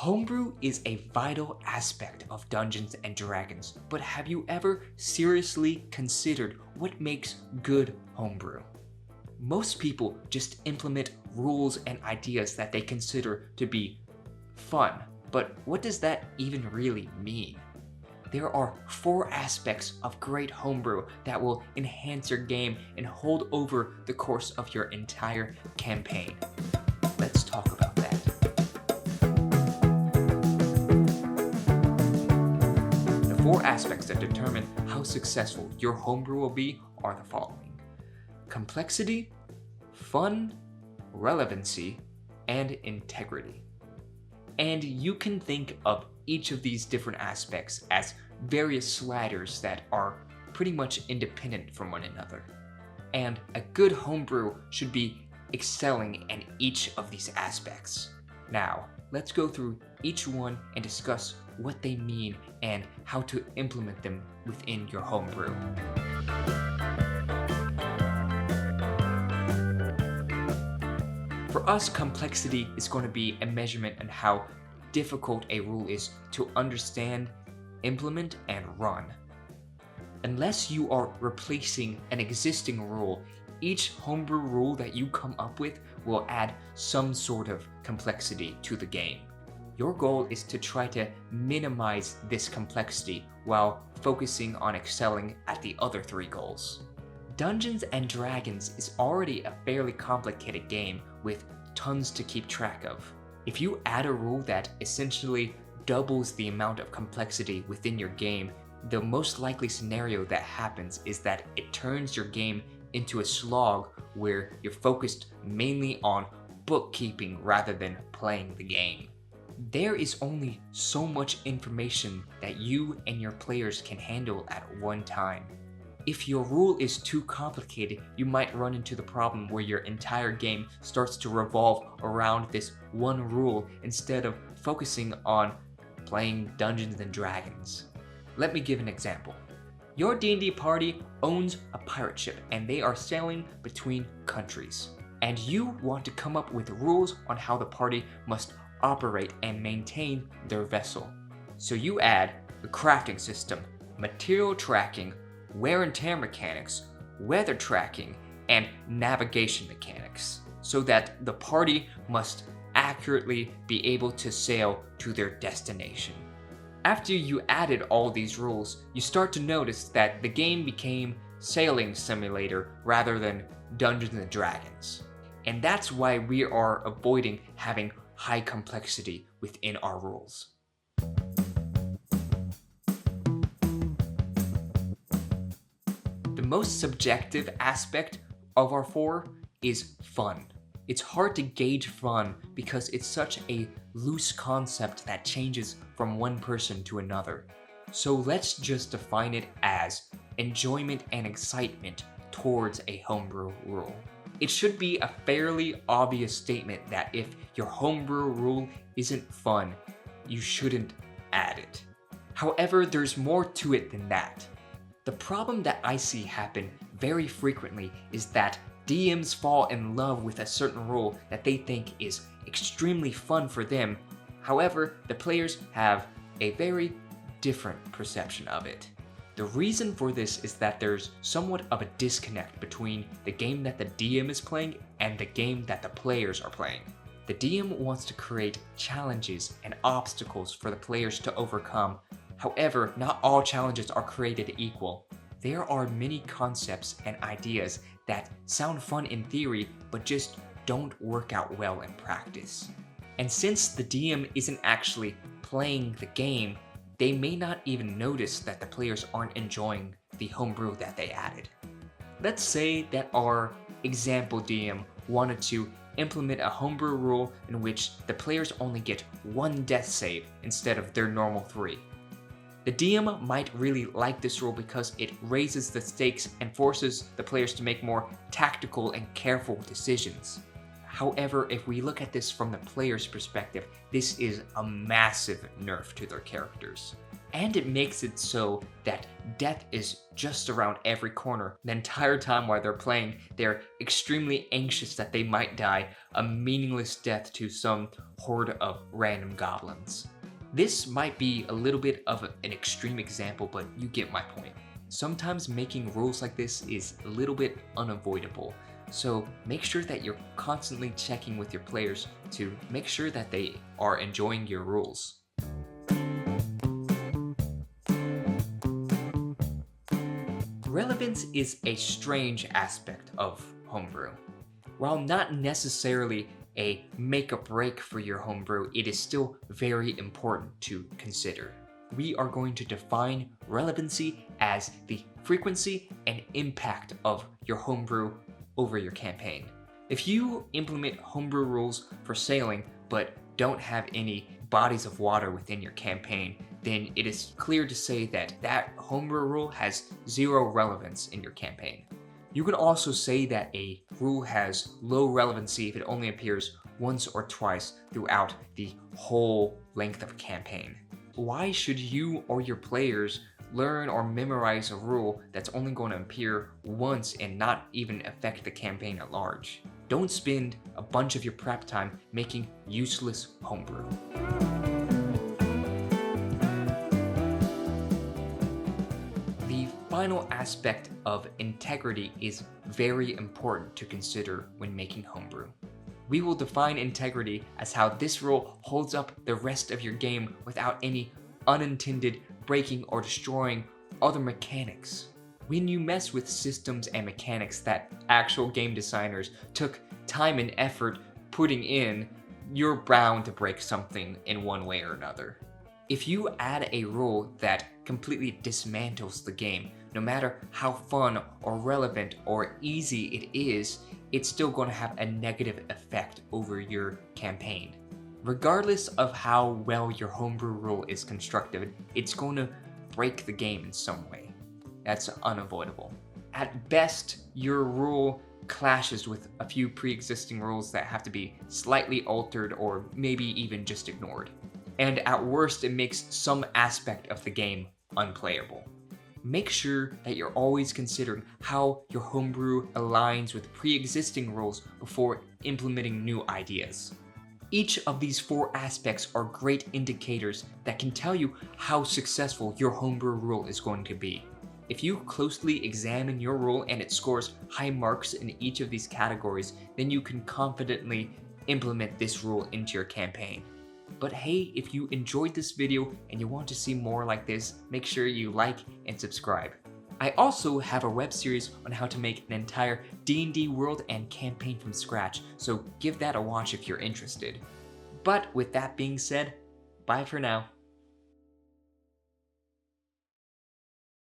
Homebrew is a vital aspect of Dungeons and Dragons, but have you ever seriously considered what makes good homebrew? Most people just implement rules and ideas that they consider to be fun, but what does that even really mean? There are 4 aspects of great homebrew that will enhance your game and hold over the course of your entire campaign. Let's talk about that. The 4 aspects that determine how successful your homebrew will be are the following: complexity, fun, relevancy, and integrity. And you can think of each of these different aspects as various sliders that are pretty much independent from one another. And a good homebrew should be excelling in each of these aspects. Now, let's go through each one and discuss what they mean and how to implement them within your homebrew. For us, complexity is going to be a measurement on how difficult a rule is to understand, implement, and run. Unless you are replacing an existing rule, each homebrew rule that you come up with will add some sort of complexity to the game. Your goal is to try to minimize this complexity while focusing on excelling at the other 3 goals. Dungeons and Dragons is already a fairly complicated game with tons to keep track of. If you add a rule that essentially doubles the amount of complexity within your game, the most likely scenario that happens is that it turns your game into a slog where you're focused mainly on bookkeeping rather than playing the game. There is only so much information that you and your players can handle at one time. If your rule is too complicated, you might run into the problem where your entire game starts to revolve around this one rule instead of focusing on playing Dungeons and Dragons. Let me give an example. Your D&D party owns a pirate ship and they are sailing between countries. And you want to come up with rules on how the party must operate and maintain their vessel. So you add the crafting system, material tracking, wear and tear mechanics, weather tracking, and navigation mechanics, so that the party must accurately be able to sail to their destination. After you added all these rules, you start to notice that the game became sailing simulator rather than Dungeons and Dragons. And that's why we are avoiding having high complexity within our rules. The most subjective aspect of our 4 is fun. It's hard to gauge fun because it's such a loose concept that changes from one person to another. So let's just define it as enjoyment and excitement towards a homebrew rule. It should be a fairly obvious statement that if your homebrew rule isn't fun, you shouldn't add it. However, there's more to it than that. The problem that I see happen very frequently is that DMs fall in love with a certain rule that they think is extremely fun for them. However, the players have a very different perception of it. The reason for this is that there's somewhat of a disconnect between the game that the DM is playing and the game that the players are playing. The DM wants to create challenges and obstacles for the players to overcome. However, not all challenges are created equal. There are many concepts and ideas that sound fun in theory, but just don't work out well in practice. And since the DM isn't actually playing the game, they may not even notice that the players aren't enjoying the homebrew that they added. Let's say that our example DM wanted to implement a homebrew rule in which the players only get 1 death save instead of their normal 3. The DM might really like this rule because it raises the stakes and forces the players to make more tactical and careful decisions. However, if we look at this from the player's perspective, this is a massive nerf to their characters. And it makes it so that death is just around every corner. The entire time while they're playing, they're extremely anxious that they might die a meaningless death to some horde of random goblins. This might be a little bit of an extreme example, but you get my point. Sometimes making rules like this is a little bit unavoidable, so make sure that you're constantly checking with your players to make sure that they are enjoying your rules. Relevance is a strange aspect of homebrew. While not necessarily a make or break for your homebrew, it is still very important to consider. We are going to define relevancy as the frequency and impact of your homebrew over your campaign. If you implement homebrew rules for sailing but don't have any bodies of water within your campaign, then it is clear to say that that homebrew rule has zero relevance in your campaign. You can also say that a rule has low relevancy if it only appears once or twice throughout the whole length of a campaign. Why should you or your players learn or memorize a rule that's only going to appear once and not even affect the campaign at large? Don't spend a bunch of your prep time making useless homebrew. The final aspect of integrity is very important to consider when making homebrew. We will define integrity as how this rule holds up the rest of your game without any unintended breaking or destroying other mechanics. When you mess with systems and mechanics that actual game designers took time and effort putting in, you're bound to break something in one way or another. If you add a rule that completely dismantles the game, no matter how fun or relevant or easy it is, it's still going to have a negative effect over your campaign. Regardless of how well your homebrew rule is constructed, it's going to break the game in some way. That's unavoidable. At best, your rule clashes with a few pre-existing rules that have to be slightly altered or maybe even just ignored. And at worst, it makes some aspect of the game unplayable. Make sure that you're always considering how your homebrew aligns with pre-existing rules before implementing new ideas. Each of these 4 aspects are great indicators that can tell you how successful your homebrew rule is going to be. If you closely examine your rule and it scores high marks in each of these categories, then you can confidently implement this rule into your campaign. But hey, if you enjoyed this video and you want to see more like this, make sure you like and subscribe. I also have a web series on how to make an entire D&D world and campaign from scratch, so give that a watch if you're interested. But with that being said, bye for now.